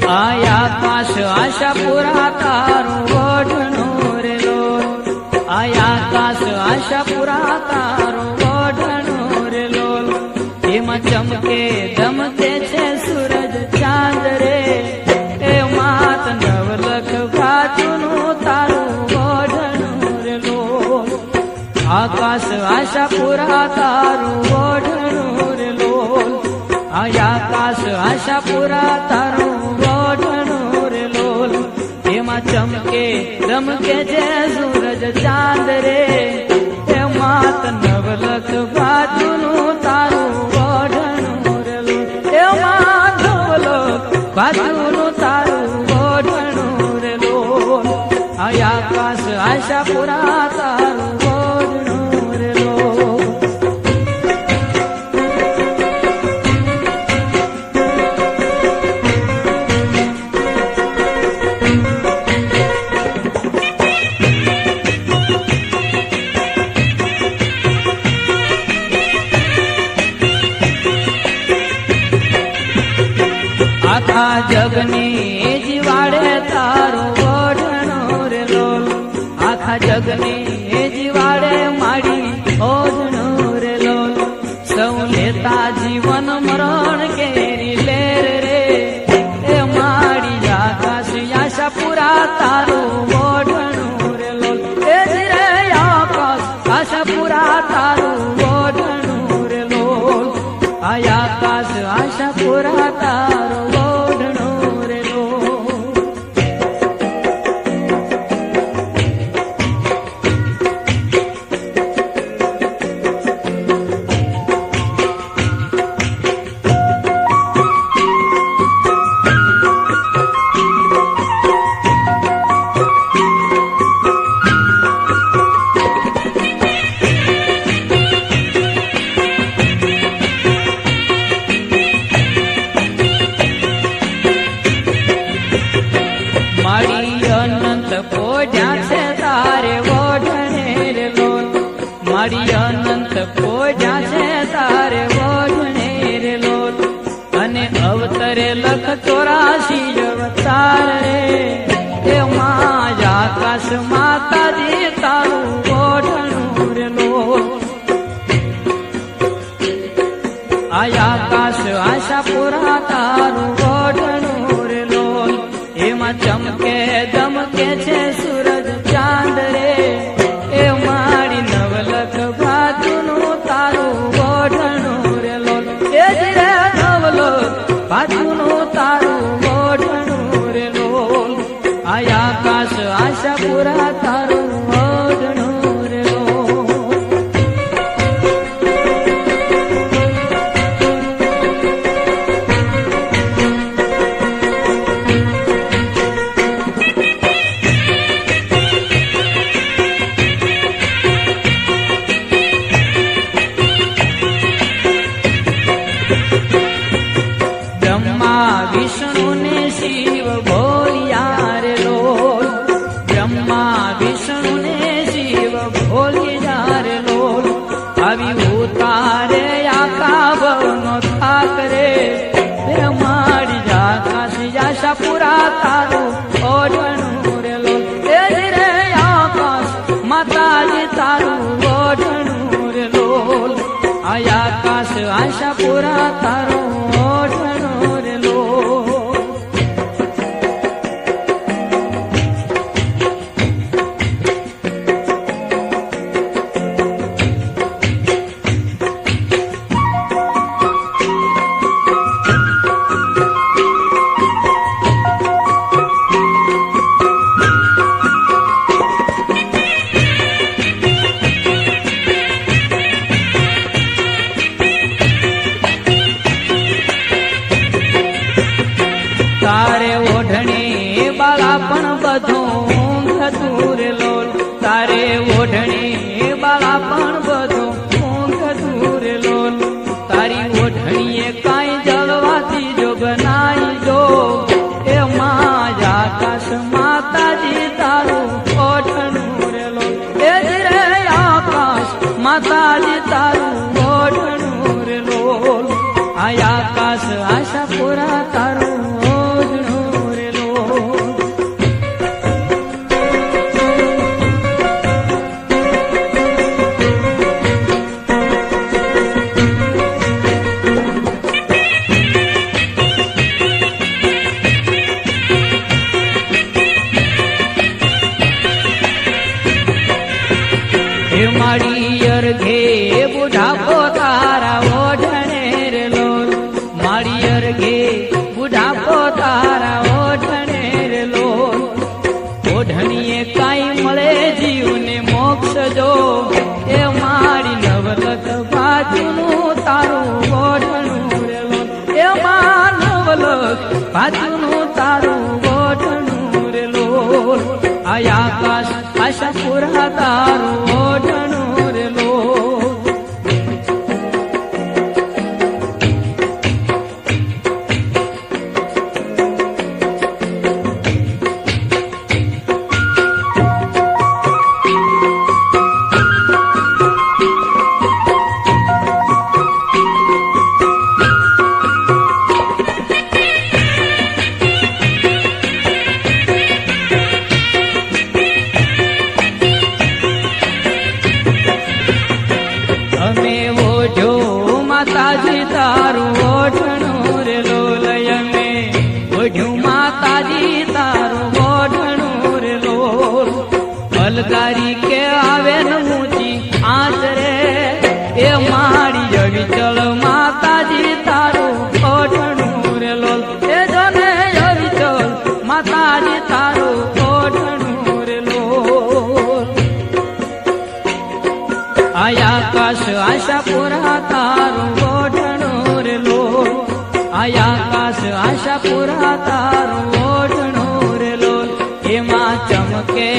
આકાશ આશાપુરા તારું ઓઢણું રે લોલ, આકાશ આશાપુરા તારું ઓઢણું રે લોલ. એમાં ચમકે દમકે છે સૂરજ ચાંદ રે, એ માત નવલખ ભાતુનું તારું ઓઢણું રે લોલ. આકાશ આશાપુરા તારું ઓઢણું રે લોલ, આકાશ આશાપુરા તારું ઓઢણું રે લોલ. એમાં ચમકે દમકે છે સૂરજ ચાંદ રે, એ માત નવલખ ભાતુનું તારું ઓઢણું રે લોલ. એ માત નવલખ ભાતુનું તારું ઓઢણું રે લોલ. આકાશ આશાપુરા તારું ઓઢણું રે લોલ. આખા જગની જીવાડે તારું ઓઢણું રે લોલ, આખા જગની જીવાડે માડી ઓઢણું રે લોલ. સૌ લેતા જીવન મરણ કેરી લેર રે, એ માડી આકાશ આશાપુરા તારું ઓઢણું રે લોલ. એ જ રે આકાશ આશાપુરા તારું ઓઢણું રે લોલ. આકાશ આશાપુરા તારું ઓઢણું રે લોલ. માડી અનંત પોઢ્યા છે તારે ઓઢણે રે લોલ, માડી અનંત પોઢ્યા છે તારે ઓઢણે રે લોલ. અને અવતરે લખ 84 અવતાર રે, એ માં આકાશ માતાજી તારું ઓઢણું રે લોલ. આકાશ આશાપુરા તારું ઓઢણું રે લોલ. એમાં ચમકે દમકે છે સૂરજ ચાંદ રે, એ મારી નવલખ ભાતુનું તારું ઓઢણું રે લોલ. એ જ રે નવલખ ભાતુનું તારું ઓઢણું રે લોલ. આકાશ આશાપુરા તારું ઓઢણું રે લોલ. બ્રહ્મા વિષ્ણુ ને શિવ બોલ્યા રે લોલ, બ્રહ્મા વિષ્ણુ ને શિવ બોલ્યા રે લોલ. આવી ઉતારે આખા ભવનો થાક રે, એ મારી આકાશ આશાપુરા તારું ઓઢણું રે લોલ. એ જ રે આકાશ માતાજી તારું ઓઢણું રે લોલ. આકાશ આશાપુરા તારું ઓઢણું રે લોલ. તારે ઓઢણી બાળા પણ બધું ઊંઘતું રે લોલ, તારે ઓઢણી બાળા પણ બધું ઊંઘતું રે લોલ. તારી ઓઢણીએ કાંઈ જળવાથી જોગ નાઈ જો, એ માં આકાશ માતાજી તારું ઓઢણું રે લોલ. એ જ રે આકાશ માતાજી તારું ઓઢણું રે લોલ. આકાશ આશાપુરા તારું ઓઢણું માળિયર ઘે બુઢાપો તારા ઓઢણે રે લોલ માળિયર ઘે બુઢાપો તારા ઓઢણે રે લોલ ઓઢણીએ કાંઈ મળે જીવને મોક્ષ જો એ મારી નવલખ બાજુનું તારું ઓઢણું રે લોલ એ માં નવલખ બાજુનું તારું ઓઢણું રે લોલ આયા આકાશ આશાપુરા તારું ઓઢણું રે લોલ અમે ઓઢો માતાજી તારું ઓઢણું રે લોલ અમે ઓઢ્યું માતાજી તારું ઓઢણું રે લોલ અલગારી કે આવે ન ઊંચી આંચ રે એ મારી અવિચળ માતાજી તારું ઓઢણું રે લોલ એ જોને અવિચળ માતાજી તારું ઓઢણું રે લોલ આયા આકાશ આશાપુરા તારું ઓઢણું રે લોલ આયા આકાશ આશાપુરા તારું ઓઢણું રે લોલ એમાં ચમકે